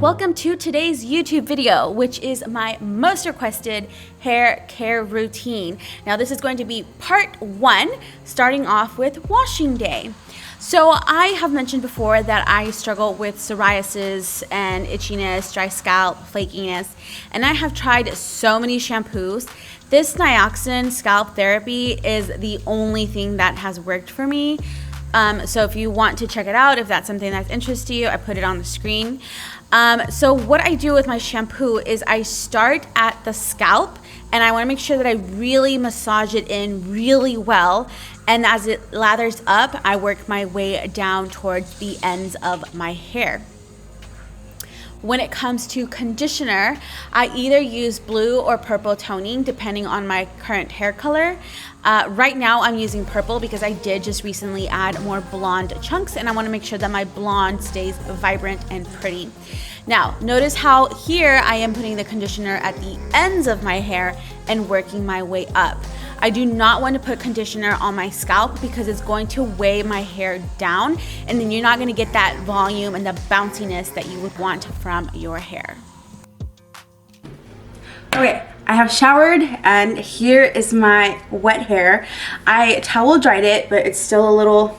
Welcome to today's YouTube video, which is my most requested hair care routine. Now this is going to be part 1, starting off with washing day. So I have mentioned before that I struggle with psoriasis and itchiness, dry scalp, flakiness, and I have tried so many shampoos. This Nioxin scalp therapy is the only thing that has worked for me. So if you want to check it out, if that's something that's interesting to you, I put it on the screen. So what I do with my shampoo is I start at the scalp and I want to make sure that I really massage it in really well. And as it lathers up, I work my way down towards the ends of my hair. When it comes to conditioner, I either use blue or purple toning depending on my current hair color. Right now I'm using purple because I did just recently add more blonde chunks and I want to make sure that my blonde stays vibrant and pretty. Now notice how here I am putting the conditioner at the ends of my hair and working my way up. I do not want to put conditioner on my scalp because it's going to weigh my hair down and then you're not going to get that volume and the bounciness that you would want from your hair. Okay, I have showered and here is my wet hair. I towel dried it, but it's still a little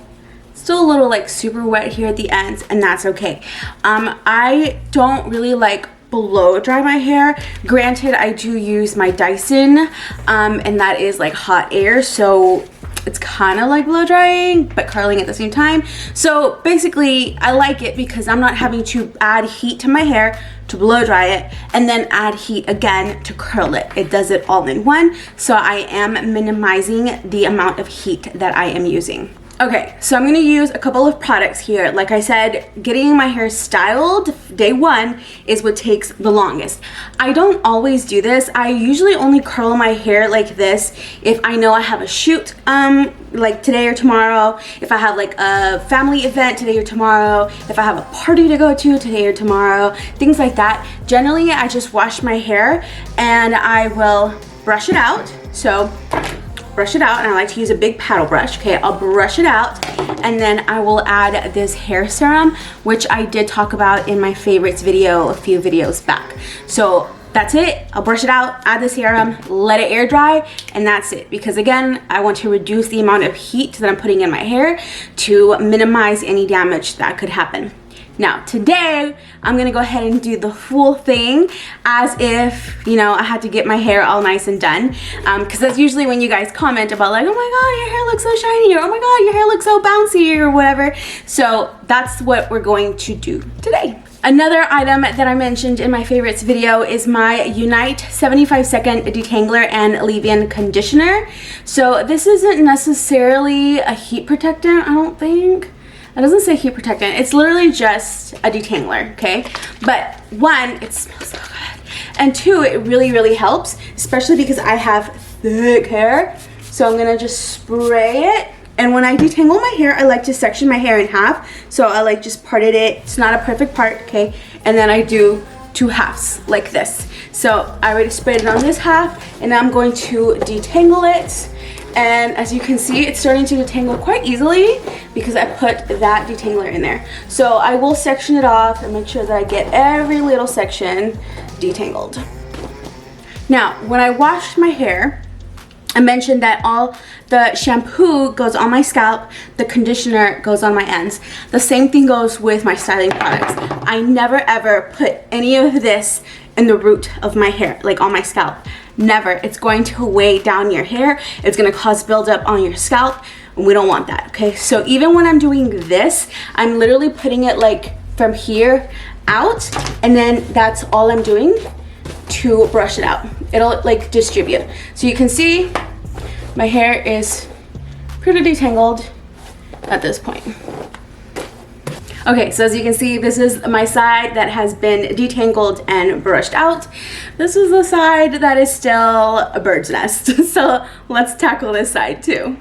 like super wet here at the ends, and that's okay. I don't really like blow dry my hair. Granted, I do use my Dyson and that is like hot air, so it's kind of like blow drying but curling at the same time. So basically I like it because I'm not having to add heat to my hair to blow dry it and then add heat again to curl it. It does it all in one, so I am minimizing the amount of heat that I am using. Okay, so I'm gonna use a couple of products here. Like I said, getting my hair styled day 1 is what takes the longest. I don't always do this. I usually only curl my hair like this if I know I have a shoot like today or tomorrow, if I have like a family event today or tomorrow, if I have a party to go to today or tomorrow, things like that. Generally, I just wash my hair and I will brush it out. So brush it out, and I like to use a big paddle brush. Okay, I'll brush it out and then I will add this hair serum, which I did talk about in my favorites video a few videos back. So that's it. I'll brush it out, add the serum, let it air dry, and that's it. Because again, I want to reduce the amount of heat that I'm putting in my hair to minimize any damage that could happen. Now today I'm gonna go ahead and do the full thing as if, you know, I had to get my hair all nice and done, because that's usually when you guys comment about like, oh my god, your hair looks so shiny, or oh my god, your hair looks so bouncy, or whatever. So that's what we're going to do today. Another item that I mentioned in my favorites video is my Unite 75-second detangler and leave-in conditioner. So this isn't necessarily a heat protectant, I don't think. It doesn't say heat protectant. It's literally just a detangler, okay? But 1, it smells so good. And 2, it really helps, especially because I have thick hair. So I'm gonna just spray it. And when I detangle my hair, I like to section my hair in half. So I like just parted it. It's not a perfect part, okay? And then I do 2 halves like this. So I already sprayed it on this half and I'm going to detangle it. And as you can see, it's starting to detangle quite easily because I put that detangler in there. So I will section it off and make sure that I get every little section detangled. Now, when I wash my hair, I mentioned that all the shampoo goes on my scalp, the conditioner goes on my ends. The same thing goes with my styling products. I never ever put any of this in the root of my hair, like on my scalp. Never. It's going to weigh down your hair. It's going to cause buildup on your scalp. And we don't want that, okay? So even when I'm doing this, I'm literally putting it like from here out, and then that's all I'm doing to brush it out. It'll like distribute. So you can see my hair is pretty detangled at this point. Okay, so as you can see, this is my side that has been detangled and brushed out. This is the side that is still a bird's nest. So let's tackle this side too.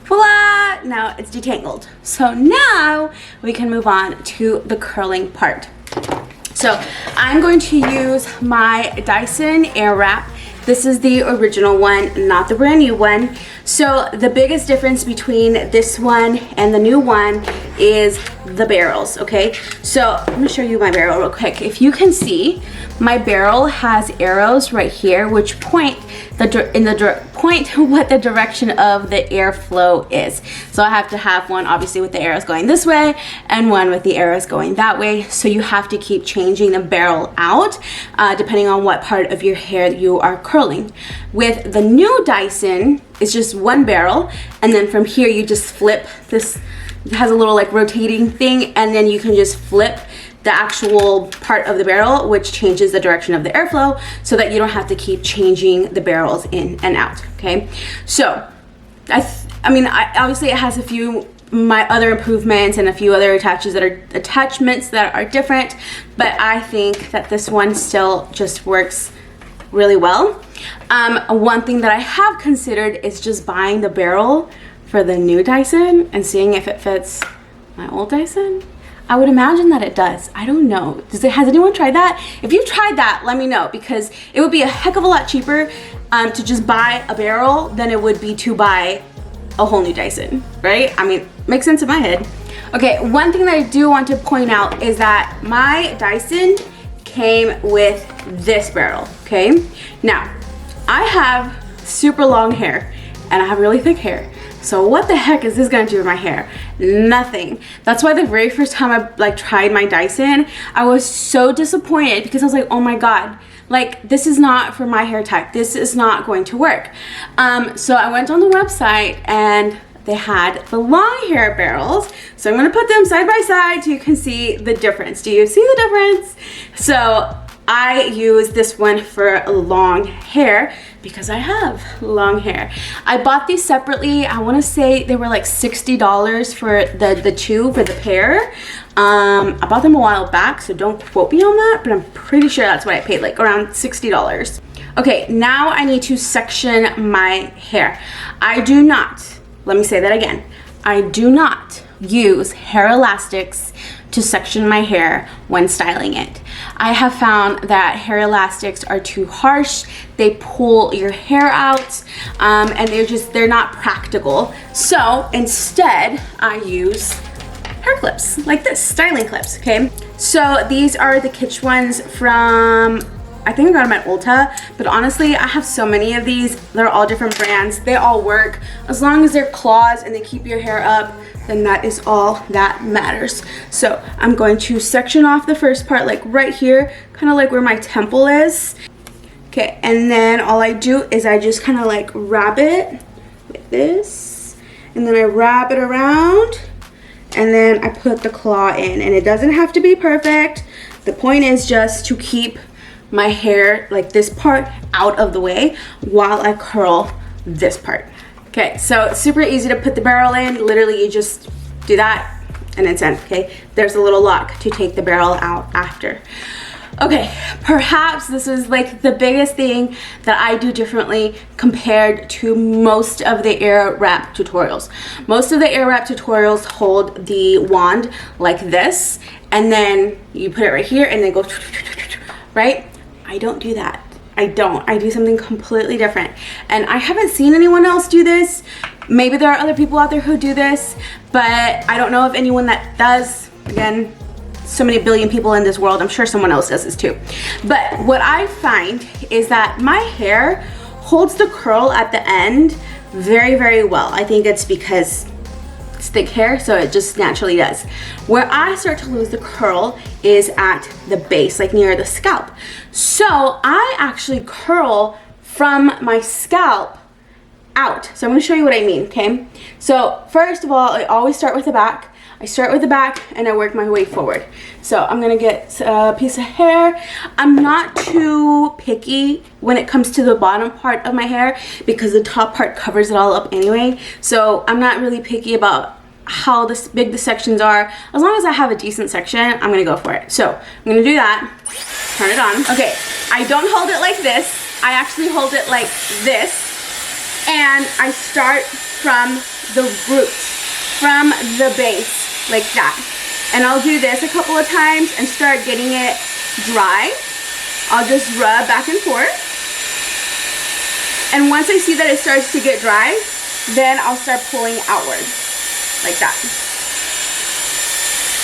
Voila! Now it's detangled. So now we can move on to the curling part. So I'm going to use my Dyson AirWrap This is the original one, not the brand new one. So the biggest difference between this one and the new one is the barrels, okay? So I'm gonna show you my barrel real quick. If you can see, my barrel has arrows right here which point what the direction of the airflow is. So I have to have one obviously with the arrows going this way and one with the arrows going that way. So you have to keep changing the barrel out depending on what part of your hair you are curling. With the new Dyson, it's just one barrel, and then from here you just flip this. It has a little like rotating thing, and then you can just flip the actual part of the barrel, which changes the direction of the airflow so that you don't have to keep changing the barrels in and out, okay? So, I mean, obviously it has a few my other improvements and a few other attachments that are different, but I think that this one still just works really well. One thing that I have considered is just buying the barrel for the new Dyson and seeing if it fits my old Dyson. I would imagine that it does. I don't know. Has anyone tried that? If you've tried that, let me know, because it would be a heck of a lot cheaper to just buy a barrel than it would be to buy a whole new Dyson, right? I mean, makes sense in my head. Okay, one thing that I do want to point out is that my Dyson came with this barrel, okay? Now, I have super long hair and I have really thick hair. So what the heck is this gonna do with my hair? Nothing. That's why the very first time I tried my Dyson, I was so disappointed because I was like, oh my God, like this is not for my hair type. This is not going to work. So I went on the website and they had the long hair barrels. So I'm gonna put them side by side so you can see the difference. Do you see the difference? So I use this one for long hair because I have long hair. I bought these separately. I want to say they were like $60 for the two, for the pair. I bought them a while back, so don't quote me on that, but I'm pretty sure that's what I paid, like around $60. Okay, now I need to section my hair. I do not, let me say that again, I do not use hair elastics to section my hair when styling it. I have found that hair elastics are too harsh. They pull your hair out and they're not practical. So instead I use hair clips like this, styling clips, okay? So these are the Kitsch ones from, I think I got them at Ulta, but honestly, I have so many of these. They're all different brands. They all work. As long as they're claws and they keep your hair up, then that is all that matters. So I'm going to section off the first part, like right here, kind of like where my temple is. Okay, and then all I do is I just kind of like wrap it with this, and then I wrap it around, and then I put the claw in, and it doesn't have to be perfect. The point is just to keep my hair, like this part, out of the way while I curl this part. Okay, so it's super easy to put the barrel in. Literally, you just do that and it's in, okay? There's a little lock to take the barrel out after. Okay, perhaps this is like the biggest thing that I do differently compared to most of the AirWrap tutorials. Most of the AirWrap tutorials hold the wand like this, and then you put it right here and then go, right? I don't do that. I do something completely different. And I haven't seen anyone else do this. Maybe there are other people out there who do this, but I don't know of anyone that does. Again, so many billion people in this world. I'm sure someone else does this too. But what I find is that my hair holds the curl at the end very, very well. I think it's because it's thick hair, so it just naturally does. Where I start to lose the curl is at the base, like near the scalp. So I actually curl from my scalp out. So I'm going to show you what I mean, okay? So first of all, I always start with the back. I start with the back and I work my way forward. So I'm gonna get a piece of hair. I'm not too picky when it comes to the bottom part of my hair because the top part covers it all up anyway. So I'm not really picky about how big the sections are. As long as I have a decent section, I'm gonna go for it. So I'm gonna do that, turn it on. Okay, I don't hold it like this. I actually hold it like this. And I start from the root, from the base. Like that. And I'll do this a couple of times and start getting it dry. I'll just rub back and forth. And once I see that it starts to get dry, then I'll start pulling outward, like that.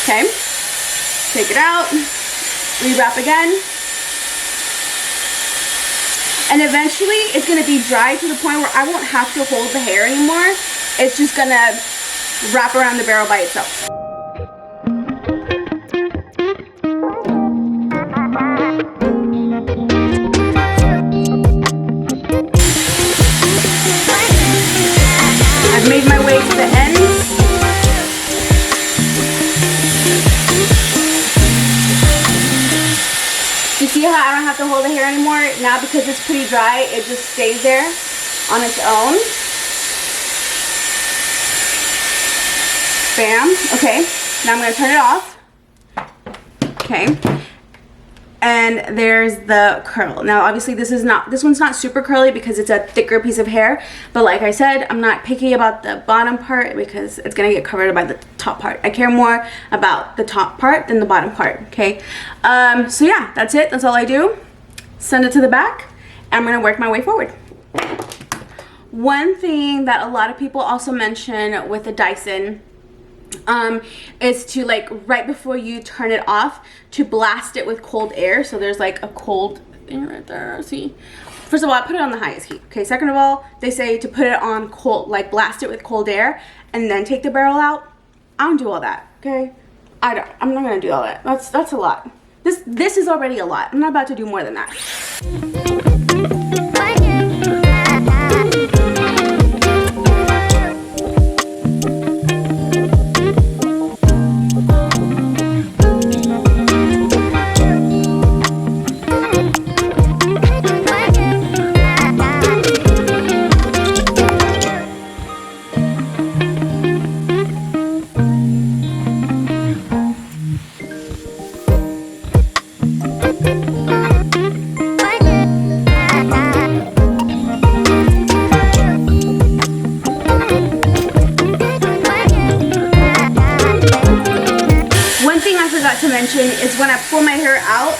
Okay, take it out, rewrap again. And eventually it's gonna be dry to the point where I won't have to hold the hair anymore. It's just gonna wrap around the barrel by itself. I've made my way to the ends. You see how I don't have to hold the hair anymore? Now because it's pretty dry, it just stays there on its own. Bam. Okay, now I'm gonna turn it off. Okay. And there's the curl. Now obviously this one's not super curly because it's a thicker piece of hair, but like I said, I'm not picky about the bottom part because it's gonna get covered by the top part. I care more about the top part than the bottom part, okay? So yeah, that's it, that's all I do. Send it to the back, and I'm gonna work my way forward. One thing that a lot of people also mention with the Dyson is to, like, right before you turn it off, to blast it with cold air. So there's like a cold thing right there, see? First of all, I put it on the highest heat, okay? Second of all, they say to put it on cold, like blast it with cold air and then take the barrel out. I don't do all that, okay? I'm not gonna do all that. That's a lot. This is already a lot. I'm not about to do more than that. To mention is when I pull my hair out,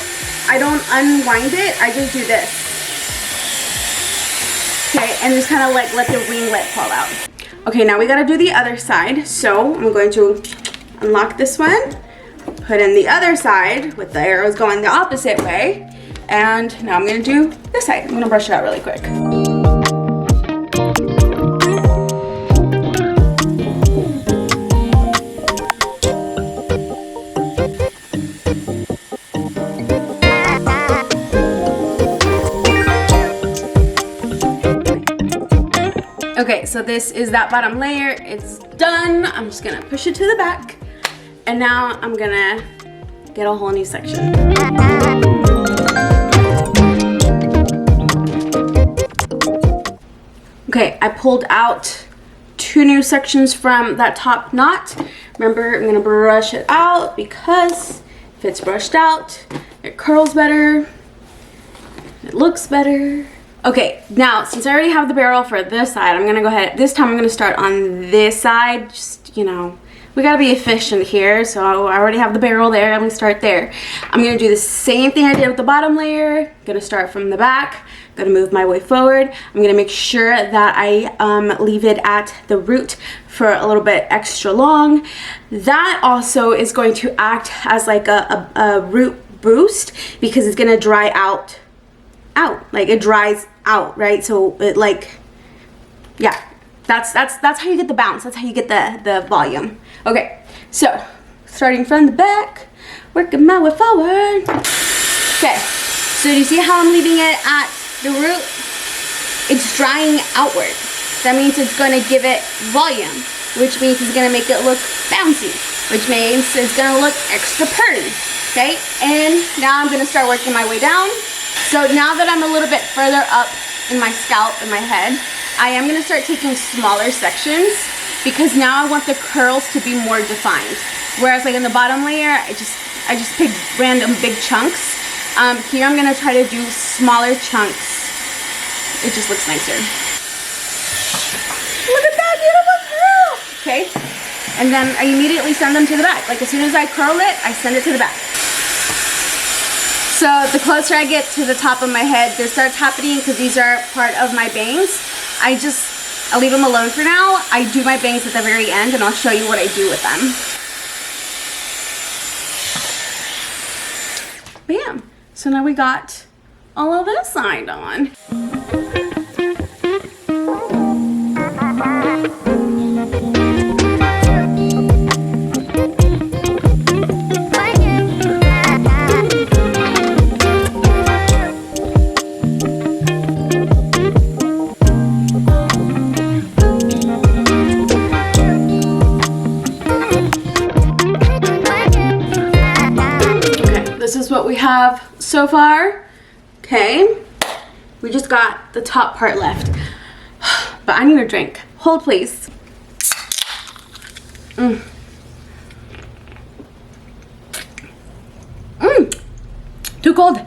I don't unwind it, I just do this, okay, and just kind of like let the ringlet fall out. Okay, now we gotta do the other side, so I'm going to unlock this one, put in the other side with the arrows going the opposite way, and now I'm gonna do this side. I'm gonna brush it out really quick. Okay, so this is that bottom layer. It's done. I'm just gonna push it to the back. And now I'm gonna get a whole new section. Okay, I pulled out 2 new sections from that top knot. Remember, I'm gonna brush it out because if it's brushed out, it curls better, it looks better. Okay, now since I already have the barrel for this side, I'm gonna go ahead, this time I'm gonna start on this side. Just, you know, we gotta be efficient here, so I already have the barrel there. I'm gonna start there. I'm gonna do the same thing I did with the bottom layer. Gonna start from the back, gonna move my way forward. I'm gonna make sure that I leave it at the root for a little bit extra long. That also is going to act as like a root boost because it's gonna dry out, like it dries out, right? So it, like, yeah, that's how you get the bounce. That's how you get the volume. Okay, so starting from the back, working my way forward. Okay, so do you see how I'm leaving it at the root? It's drying outward. That means it's going to give it volume, which means it's going to make it look bouncy, which means it's going to look extra pretty. Okay, and now I'm going to start working my way down. So now that I'm a little bit further up in my scalp and my head, I am going to start taking smaller sections because now I want the curls to be more defined. Whereas like in the bottom layer, I just pick random big chunks. Here I'm going to try to do smaller chunks. It just looks nicer. Look at that beautiful curl! Okay, and then I immediately send them to the back. Like as soon as I curl it, I send it to the back. So the closer I get to the top of my head, this starts happening because these are part of my bangs. I'll leave them alone for now. I do my bangs at the very end and I'll show you what I do with them. Bam. So now we got all of this side on. This is what we have so far. Okay, we just got the top part left, but I need a drink. Hold please. Too cold.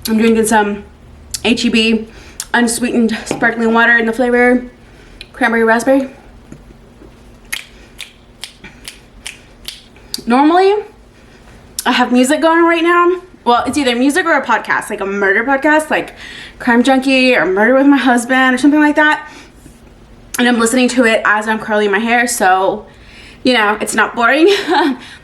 I'm drinking some HEB unsweetened sparkling water in the flavor cranberry raspberry. Normally I have music going right now. Well, it's either music or a podcast, like a murder podcast, like Crime Junkie or Murder with My Husband or something like that. And I'm listening to it as I'm curling my hair, so, you know, it's not boring.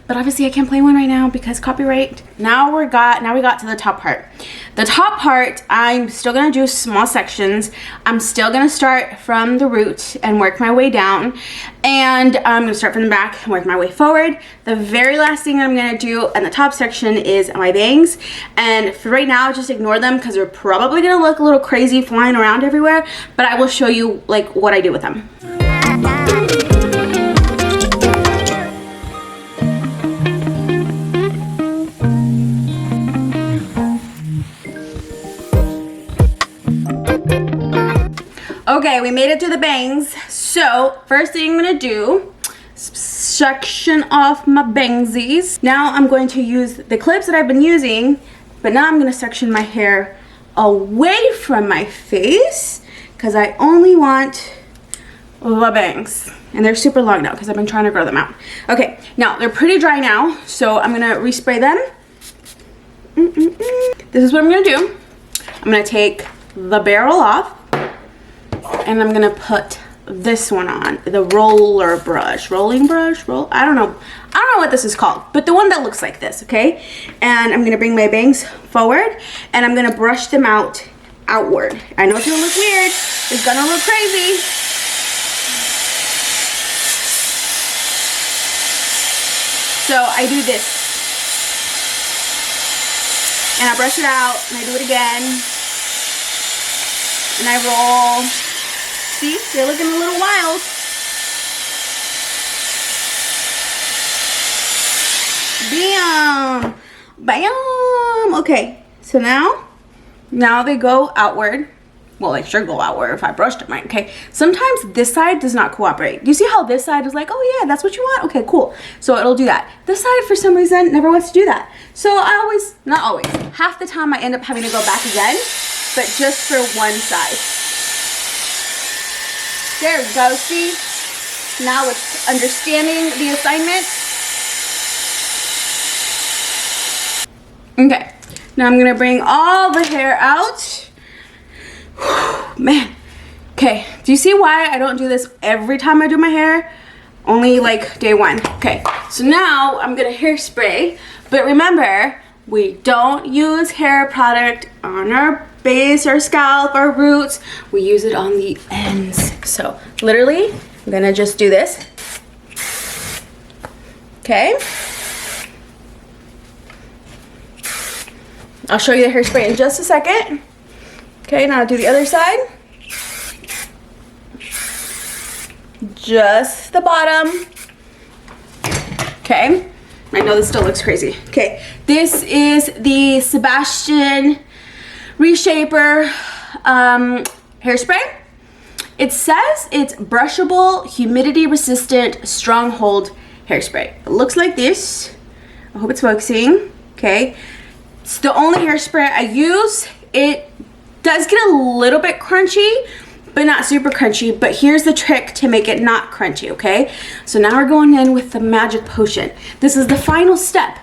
But obviously I can't play one right now because copyright. Now we got to the top part. The top part, I'm still gonna do small sections. I'm still gonna start from the root and work my way down. And I'm gonna start from the back and work my way forward. The very last thing I'm gonna do in the top section is my bangs. And for right now, just ignore them because they're probably gonna look a little crazy flying around everywhere. But I will show you like what I do with them. Okay, we made it to the bangs. So first thing I'm gonna do, section off my bangsies. Now I'm going to use the clips that I've been using, but now I'm gonna section my hair away from my face because I only want the bangs. And they're super long now because I've been trying to grow them out. Okay, now they're pretty dry now, so I'm gonna respray them. This is what I'm gonna do. I'm gonna take the barrel off. And I'm gonna put this one on, the rolling brush, I don't know what this is called, but the one that looks like this, okay? And I'm gonna bring my bangs forward and I'm gonna brush them outward. I know it's gonna look weird, it's gonna look crazy. So I do this. And I brush it out and I do it again. And I roll. See, they're looking a little wild. Bam! Bam! Okay, so now they go outward. Well, they should go outward if I brushed them right, okay? Sometimes this side does not cooperate. You see how this side is like, oh yeah, that's what you want? Okay, cool. So it'll do that. This side, for some reason, never wants to do that. So I always, not always, half the time I end up having to go back again, but just for one side. There we go, see? Now it's understanding the assignment. Okay, now I'm gonna bring all the hair out. Whew, man, okay, do you see why I don't do this every time I do my hair? Only like day one. Okay, so now I'm gonna hairspray, but remember, we don't use hair product on our base, our scalp, our roots. We use it on the ends. So literally, I'm gonna just do this. Okay. I'll show you the hairspray in just a second. Okay, now I'll do the other side. Just the bottom. Okay. I know this still looks crazy. Okay, this is the Sebastian Reshaper hairspray. It says it's brushable, humidity resistant, strong hold hairspray. It looks like this. I hope it's focusing. Okay, it's the only hairspray I use. It does get a little bit crunchy, but not super crunchy. But here's the trick to make it not crunchy, okay? So now we're going in with the magic potion. This is the final step.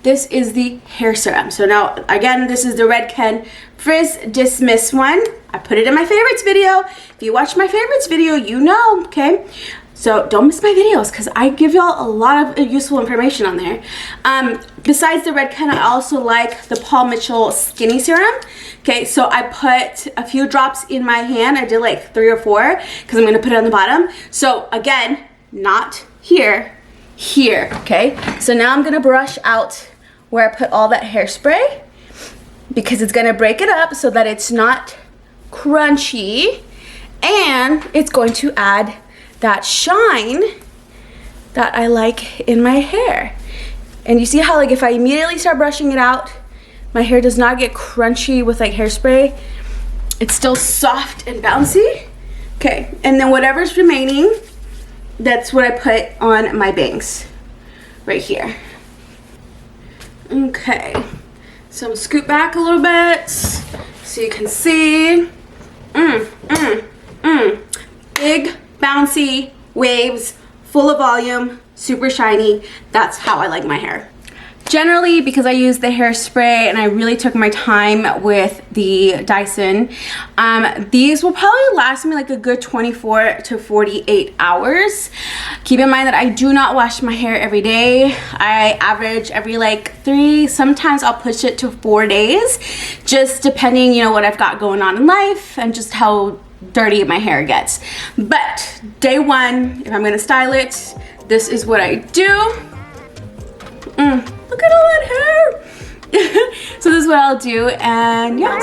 this is the hair serum. So now, again, this is the Redken Frizz Dismiss one. I put it in my favorites video. If you watch my favorites video, you know, okay? So don't miss my videos because I give y'all a lot of useful information on there. Besides the Redken, I also like the Paul Mitchell Skinny Serum. Okay, so I put a few drops in my hand. I did like 3 or 4 because I'm gonna put it on the bottom. So again, not here, here, okay? So now I'm gonna brush out where I put all that hairspray because it's gonna break it up so that it's not crunchy, and it's going to add that shine that I like in my hair. And you see how like if I immediately start brushing it out, my hair does not get crunchy with like hairspray. It's still soft and bouncy. Okay, and then whatever's remaining, that's what I put on my bangs right here. Okay, so I'm gonna scoot back a little bit so you can see. Big, bouncy waves, full of volume, super shiny. That's how I like my hair. Generally, because I use the hairspray and I really took my time with the Dyson, these will probably last me like a good 24 to 48 hours. Keep in mind that I do not wash my hair every day. I average every like 3, sometimes I'll push it to 4 days, just depending, you know, what I've got going on in life and just how dirty my hair gets. But day 1, if I'm gonna style it, this is what I do. Look at all that hair. So this is what I'll do, and yeah.